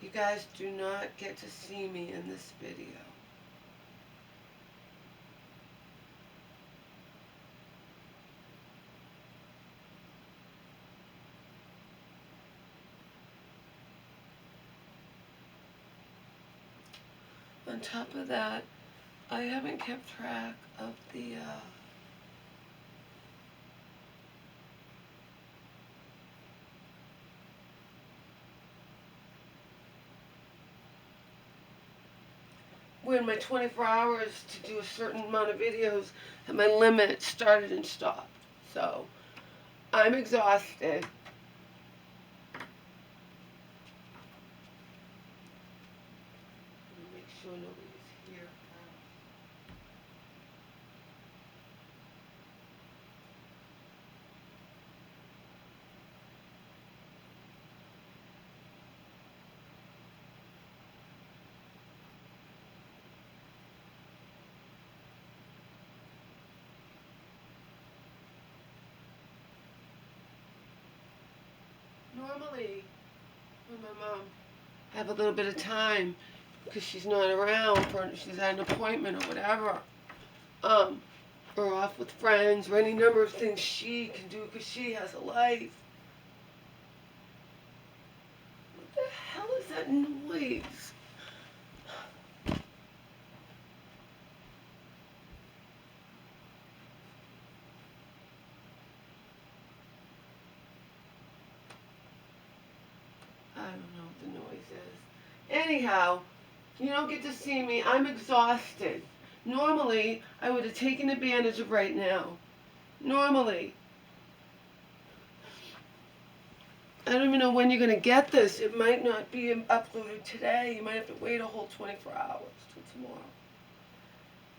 You guys do not get to see me in this video. On top of that, I haven't kept track of the when my 24 hours to do a certain amount of videos, and my limit started and stopped. So, I'm exhausted. Make sure nobody's here. Normally, when my mom have a little bit of time, because she's not around, she's at an appointment or whatever, or off with friends, or any number of things she can do because she has a life. What the hell is that noise? I don't know what the noise is. Anyhow, you don't get to see me. I'm exhausted. Normally, I would have taken advantage of right now. Normally. I don't even know when you're going to get this. It might not be uploaded today. You might have to wait a whole 24 hours till tomorrow.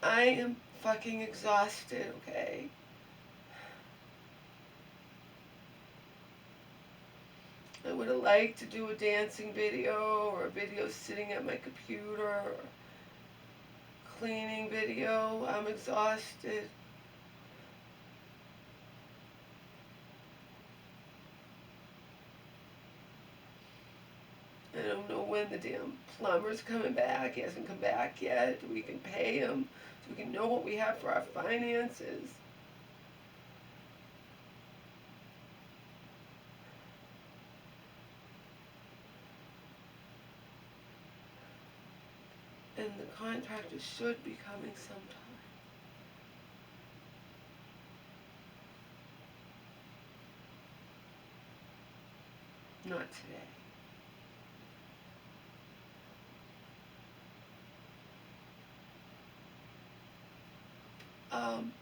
I am fucking exhausted, okay? I would have liked to do a dancing video or a video sitting at my computer or cleaning video. I'm exhausted. I don't know when the damn plumber's coming back. He hasn't come back yet. We can pay him so we can know what we have for our finances. And the contractor should be coming sometime. Not today. I don't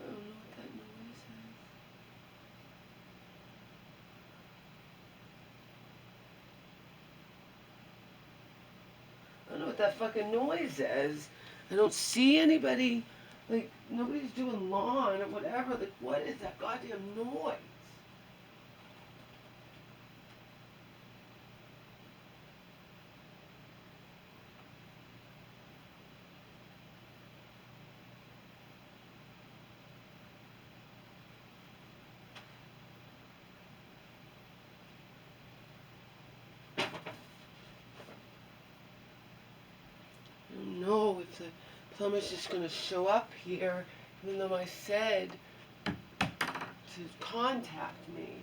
know what that noise is. I don't know what that fucking noise is. I don't see anybody. Like, nobody's doing lawn or whatever. Like, what is that goddamn noise? I don't know if the plumber's just gonna show up here, even though I said to contact me.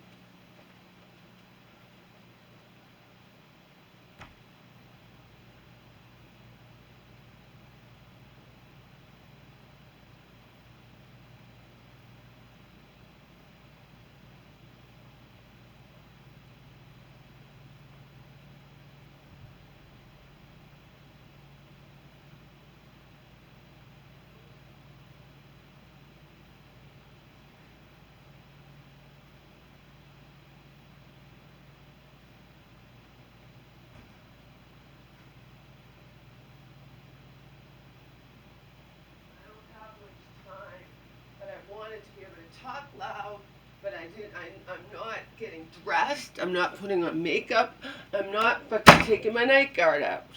Talk loud, but I'm not getting dressed. I'm not putting on makeup. I'm not fucking taking my night guard out.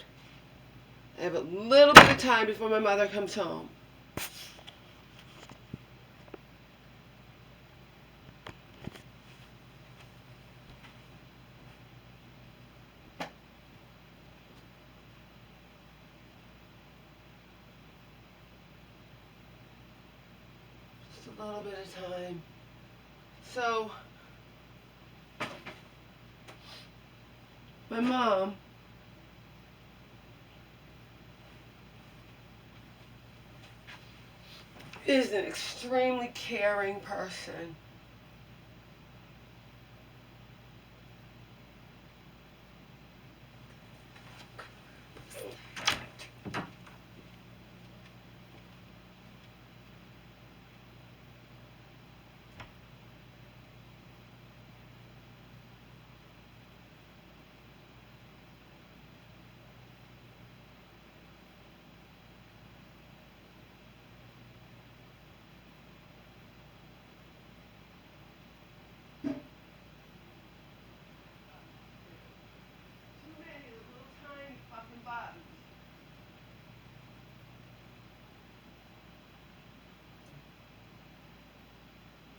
I have a little bit of time before my mother comes home. a little bit of time. So, my mom is an extremely caring person.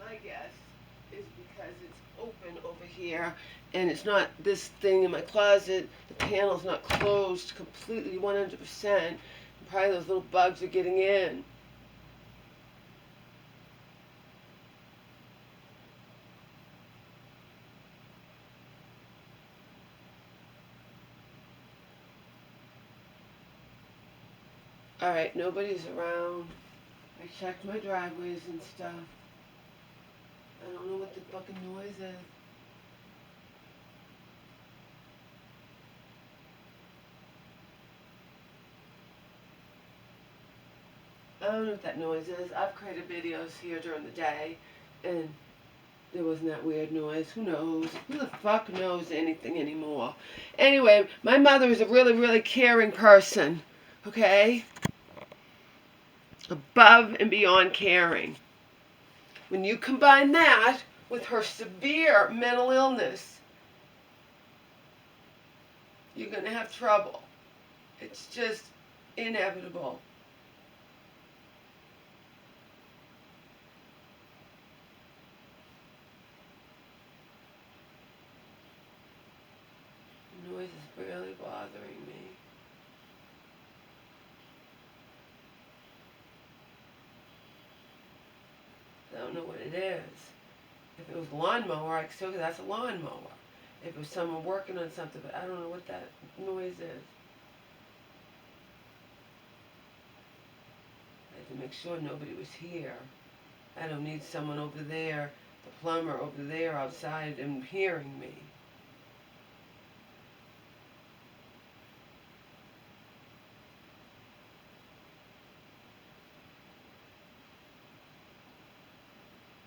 My guess is because it's open over here and it's not this thing in my closet, the panel's not closed completely 100%. Probably those little bugs are getting in. Alright, nobody's around. I checked my driveways and stuff. I don't know what the fucking noise is. I don't know what that noise is. I've created videos here during the day, and there wasn't that weird noise. Who knows? Who the fuck knows anything anymore? Anyway, my mother is a really, really caring person. Okay? Above and beyond caring. When you combine that with her severe mental illness, you're going to have trouble. It's just inevitable. The noise is really bothering me. I don't know what it is. If it was a lawnmower, I could still say that's a lawnmower. If it was someone working on something, but I don't know what that noise is. I had to make sure nobody was here. I don't need someone over there, the plumber over there outside and hearing me.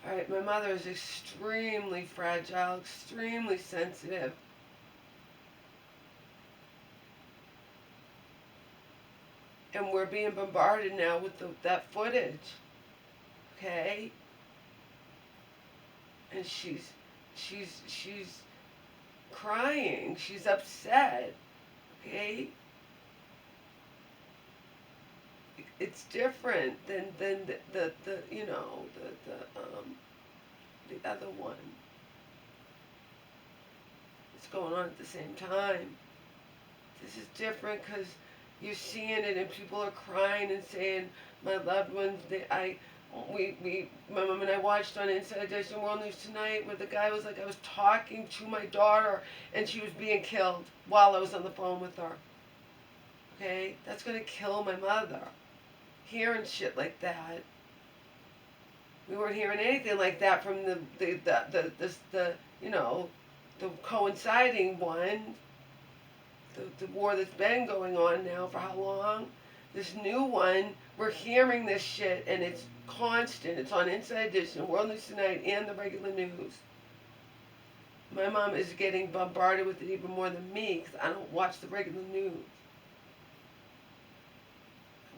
Alright, my mother is extremely fragile, extremely sensitive. And we're being bombarded now with that footage. Okay? And she's crying. She's upset. Okay? It's different than the you know, the other one. It's going on at the same time. This is different because you're seeing it and people are crying and saying, my loved ones, my mom and I watched on Inside Edition World News Tonight where the guy was like, I was talking to my daughter and she was being killed while I was on the phone with her. Okay? That's going to kill my mother. Hearing shit like that. We weren't hearing anything like that from the you know, the coinciding one. The war that's been going on now for how long? This new one, we're hearing this shit and it's constant. It's on Inside Edition, World News Tonight, and the regular news. My mom is getting bombarded with it even more than me because I don't watch the regular news.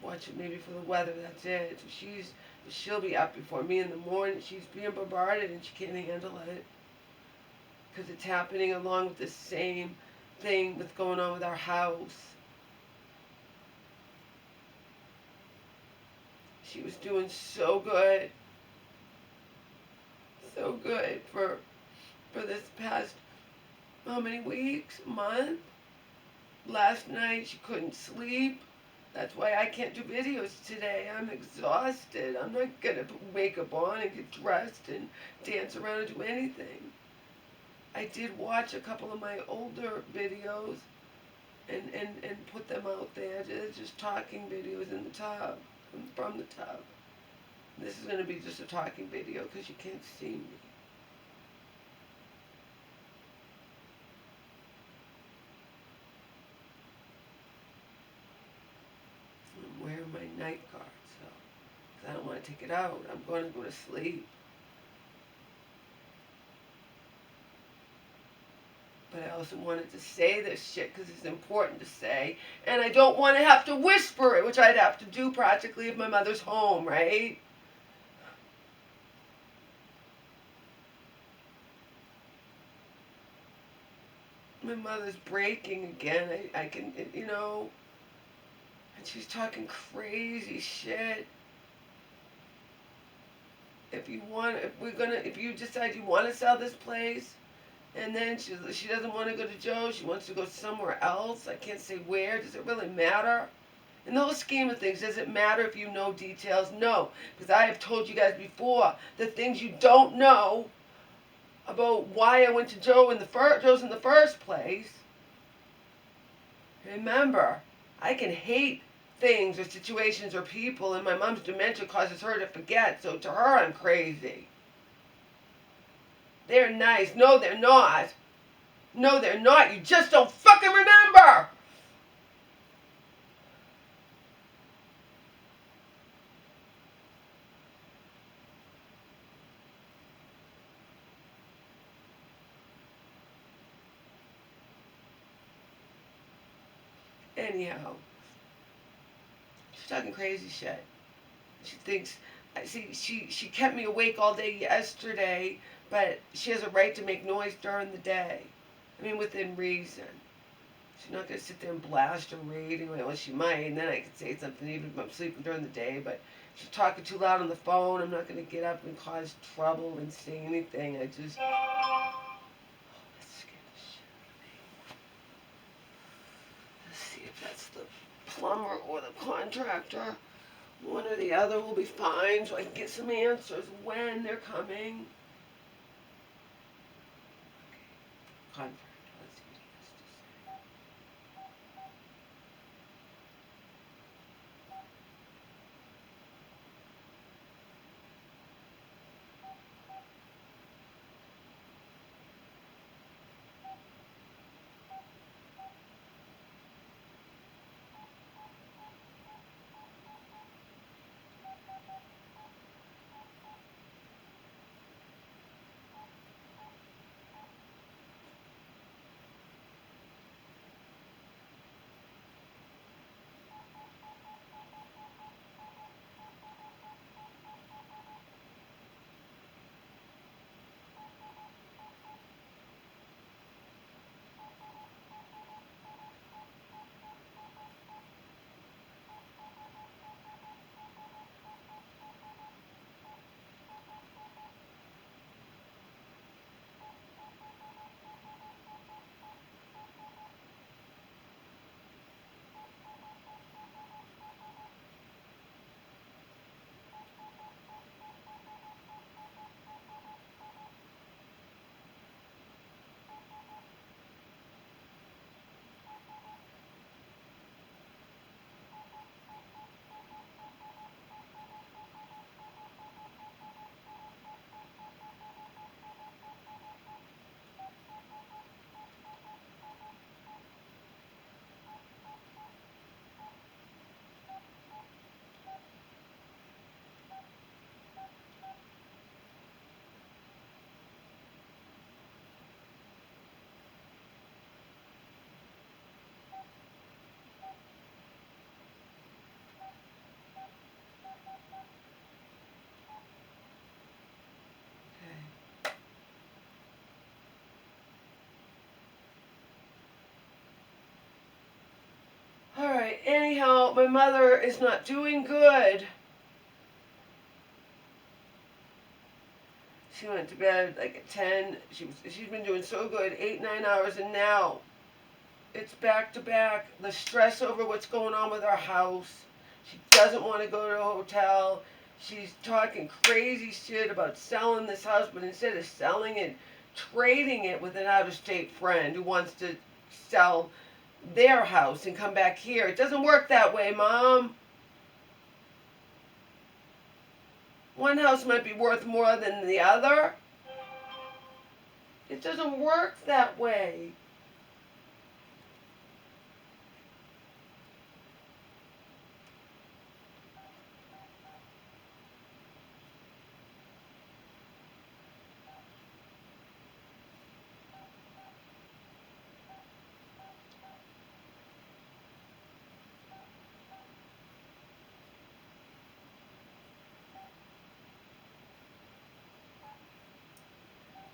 I watch it maybe for the weather, that's it. So she'll be up before me in the morning. She's being bombarded and she can't handle it because it's happening along with the same thing that's going on with our house. She was doing so good for this past, how many weeks, month? Last night she couldn't sleep. That's why I can't do videos today. I'm exhausted. I'm not gonna put makeup on and get dressed and dance around and do anything. I did watch a couple of my older videos and put them out there. Just talking videos in the tub, from the tub. This is gonna be just a talking video because you can't see me. I'm wearing my night guard, so 'cause I don't want to take it out. I'm going to go to sleep. But I also wanted to say this shit because it's important to say. And I don't want to have to whisper it, which I'd have to do practically if my mother's home, right? My mother's breaking again. I can, you know, and she's talking crazy shit. If you decide you want to sell this place, and then she doesn't want to go to Joe, she wants to go somewhere else. I can't say where. Does it really matter? In the whole scheme of things, does it matter if you know details? No, because I have told you guys before the things you don't know about why I went to Joe's in the first place. Remember, I can hate things or situations or people, and my mom's dementia causes her to forget, so to her I'm crazy. They're nice. No, they're not. No, they're not. You just don't fucking remember! Anyhow, she's talking crazy shit. She thinks, I see, she kept me awake all day yesterday, but she has a right to make noise during the day. I mean, within reason. She's not going to sit there and blast her radio. Well, she might, and then I could say something even if I'm sleeping during the day, but she's talking too loud on the phone. I'm not going to get up and cause trouble and say anything. I just... Oh, that scared the shit out of me. Let's see if that's the plumber or the contractor. One or the other will be fine, so I can get some answers when they're coming. Okay. Contractor, let's see what he has to say. Alright, anyhow, my mother is not doing good. She went to bed like at 10. She's been doing so good, 8, 9 hours, and now It's back to back. The stress over what's going on with our house. She doesn't want to go to a hotel. She's talking crazy shit about selling this house, but instead of selling it, trading it with an out-of-state friend who wants to sell their house and come back here. It doesn't work that way, Mom. One house might be worth more than the other. It doesn't work that way.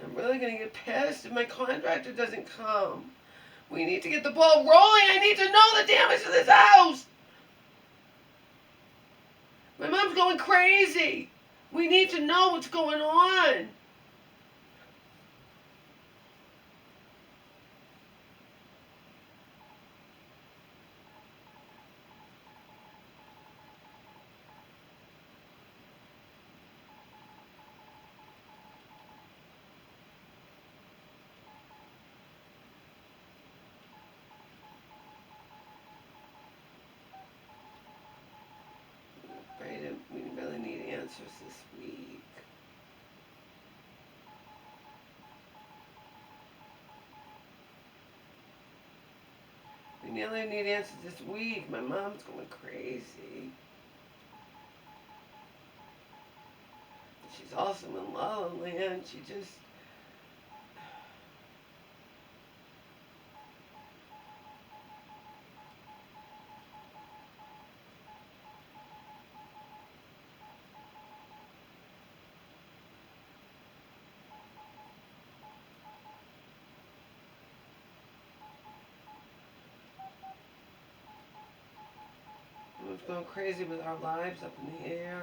I'm really going to get pissed if my contractor doesn't come. We need to get the ball rolling. I need to know the damage to this house. My mom's going crazy. We need to know what's going on. Right? We really need answers this week. We nearly need answers this week. My mom's going crazy. She's also in La La Land. She just... Mom's going crazy with our lives up in the air.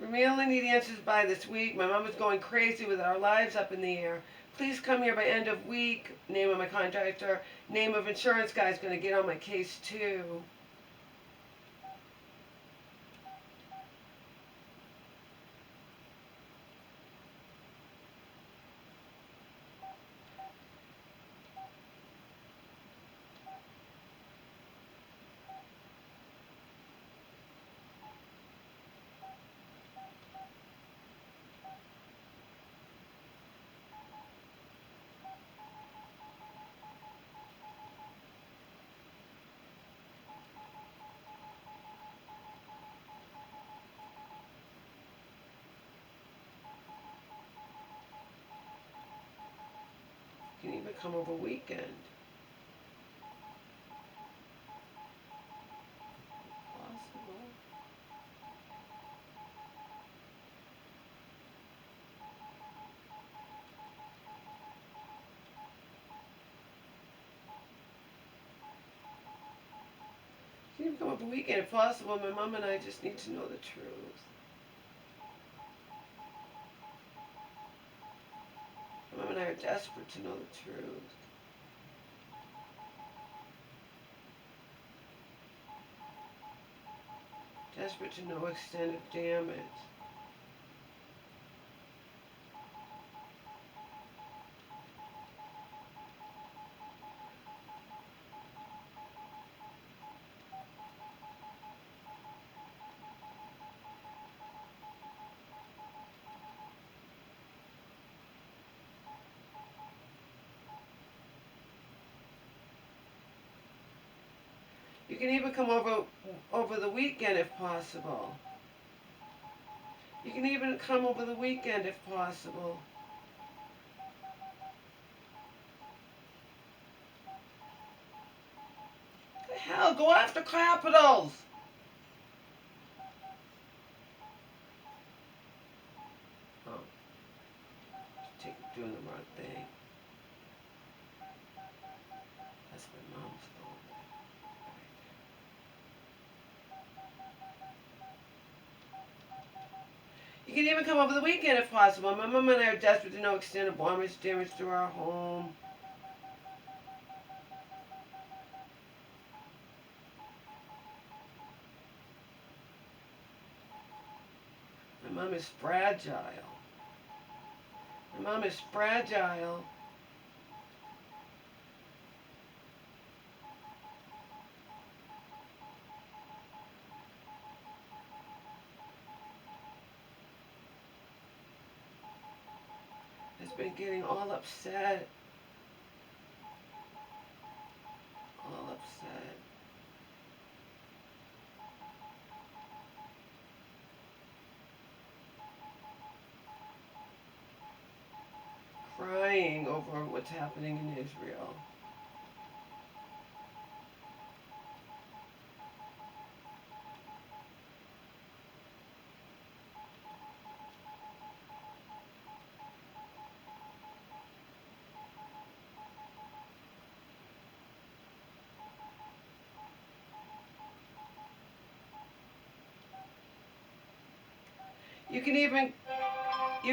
We only need answers by this week. My mom is going crazy with our lives up in the air. Please come here by end of week. Name of my contractor. Name of insurance guy is going to get on my case too. Can even come over weekend. Possible. Can even come over weekend if possible. My mom and I just need to know the truth. My mom and I are desperate to know the truth. Desperate to know extent of damage. You can even come over the weekend if possible. You can even come over the weekend if possible. The hell, go after capitals. Oh, doing the wrong thing. That's my mom's phone. You can even come over the weekend if possible. My mom and I are desperate to know extent of damage to our home. My mom is fragile. My mom is fragile. Has been getting all upset. All upset. Crying over what's happening in Israel. You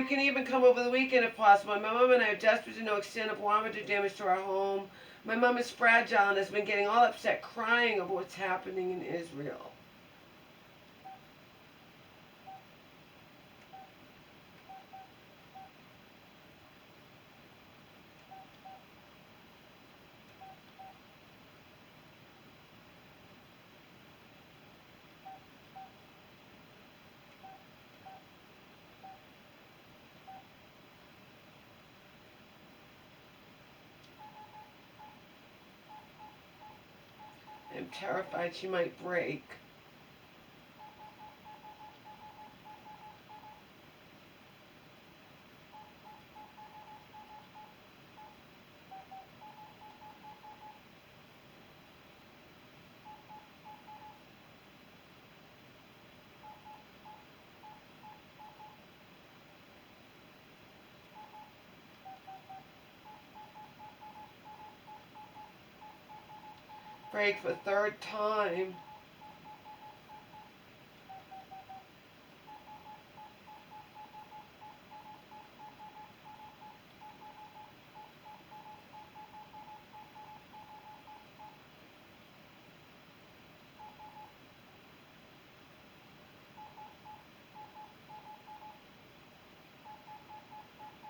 can even come over the weekend if possible. My mom and I are desperate to know extent of damage or damage to our home. My mom is fragile and has been getting all upset, crying over what's happening in Israel. I'm terrified she might break. Break for the third time.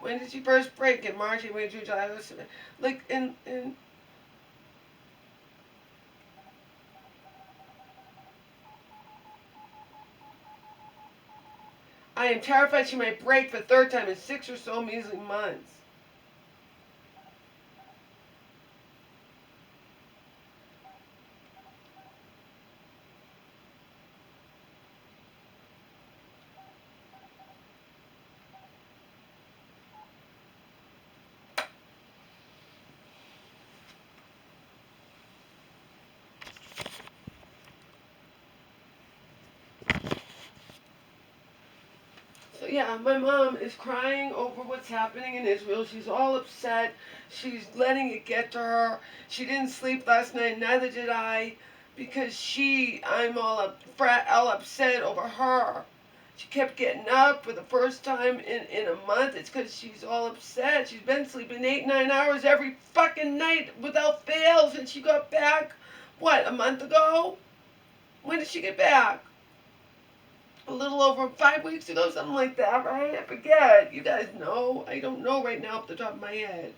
When did she first break? In March, April, June, July, August, like in I am terrified she might break for the third time in 6 or so measly months. So yeah, my mom is crying over what's happening in Israel. She's all upset. She's letting it get to her. She didn't sleep last night, neither did I, because I'm all upset over her. She kept getting up for the first time in a month. It's because she's all upset. She's been sleeping 8, 9 hours every fucking night without fail since she got back, what, a month ago? When did she get back? A little over 5 weeks ago, something like that, right? I forget. You guys know. I don't know right now off the top of my head.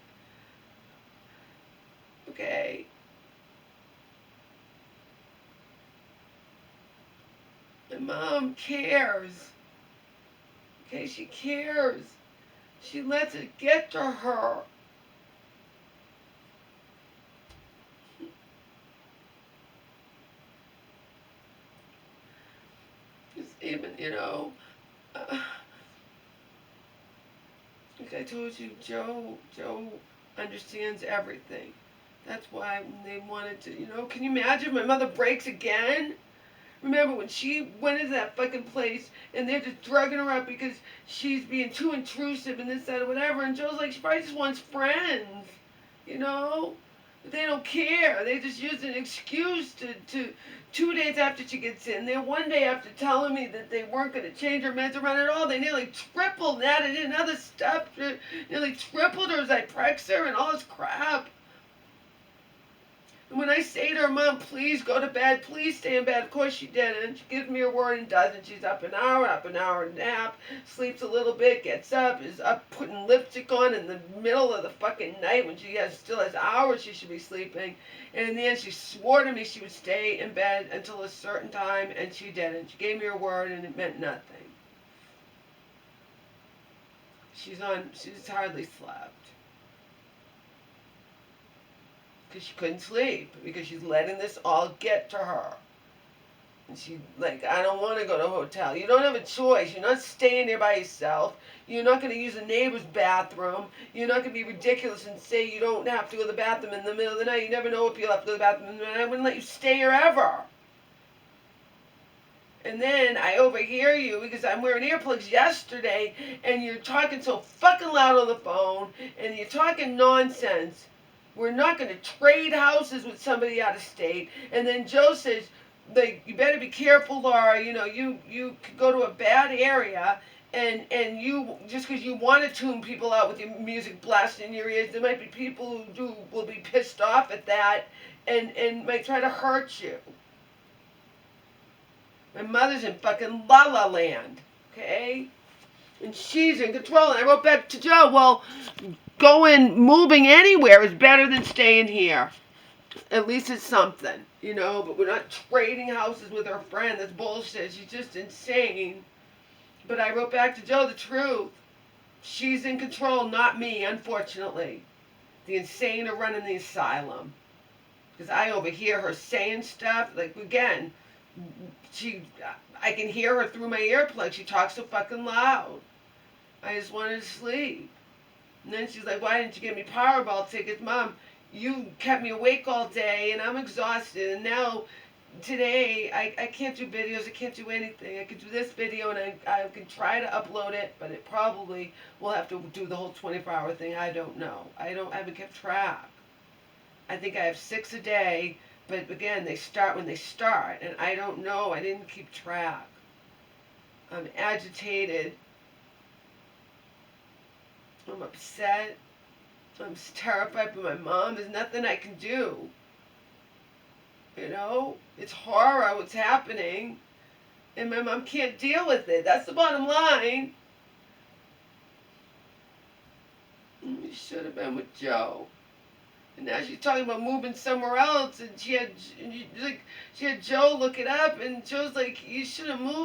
Okay. My mom cares. Okay, she cares. She lets it get to her. even, like I told you, Joe understands everything. That's why they wanted to, can you imagine if my mother breaks again? Remember when she went into that fucking place and they're just drugging her up because she's being too intrusive and this, that, or whatever, and Joe's like, she probably just wants friends, you know? But they don't care. They just use an excuse to 2 days after she gets in there, one day after telling me that they weren't going to change her meds around at all, they nearly tripled, added in other stuff, nearly tripled her Zyprexa and all this crap. And when I say to her, Mom, please go to bed, please stay in bed, of course she didn't. She gives me her word and doesn't. She's up an hour, nap, sleeps a little bit, gets up, is up putting lipstick on in the middle of the fucking night when she still has hours she should be sleeping. And in the end, she swore to me she would stay in bed until a certain time, and she didn't. She gave me her word, and it meant nothing. She's hardly slept. Because she couldn't sleep, because she's letting this all get to her. And she's like, I don't want to go to a hotel. You don't have a choice. You're not staying there by yourself. You're not going to use a neighbor's bathroom. You're not going to be ridiculous and say you don't have to go to the bathroom in the middle of the night. You never know if you'll have to go to the bathroom in the night. I wouldn't let you stay here ever. And then I overhear you because I'm wearing earplugs yesterday, and you're talking so fucking loud on the phone, and you're talking nonsense. We're not going to trade houses with somebody out of state. And then Joe says, like, you better be careful, Laura. You could go to a bad area, and you, just because you want to tune people out with your music blasting in your ears, there might be people who will be pissed off at that and might try to hurt you. My mother's in fucking La La Land, okay? And she's in control. And I wrote back to Joe, well, moving anywhere is better than staying here. At least it's something, but we're not trading houses with her friend. That's bullshit. She's just insane. But I wrote back to Joe the truth. She's in control, not me, unfortunately. The insane are running the asylum. Because I overhear her saying stuff, like, again, I can hear her through my earplugs. She talks so fucking loud. I just wanted to sleep. And then she's like, why didn't you give me Powerball tickets? Mom, you kept me awake all day, and I'm exhausted. And now, today, I can't do videos. I can't do anything. I can do this video, and I can try to upload it, but it probably will have to do the whole 24-hour thing. I don't know. I haven't kept track. I think I have 6 a day, but again, they start when they start, and I don't know. I didn't keep track. I'm agitated. I'm upset. I'm terrified for my mom. There's nothing I can do. It's horror what's happening. And my mom can't deal with it. That's the bottom line. You should have been with Joe. And now she's talking about moving somewhere else. And she had Joe look it up. And Joe's like, you should have moved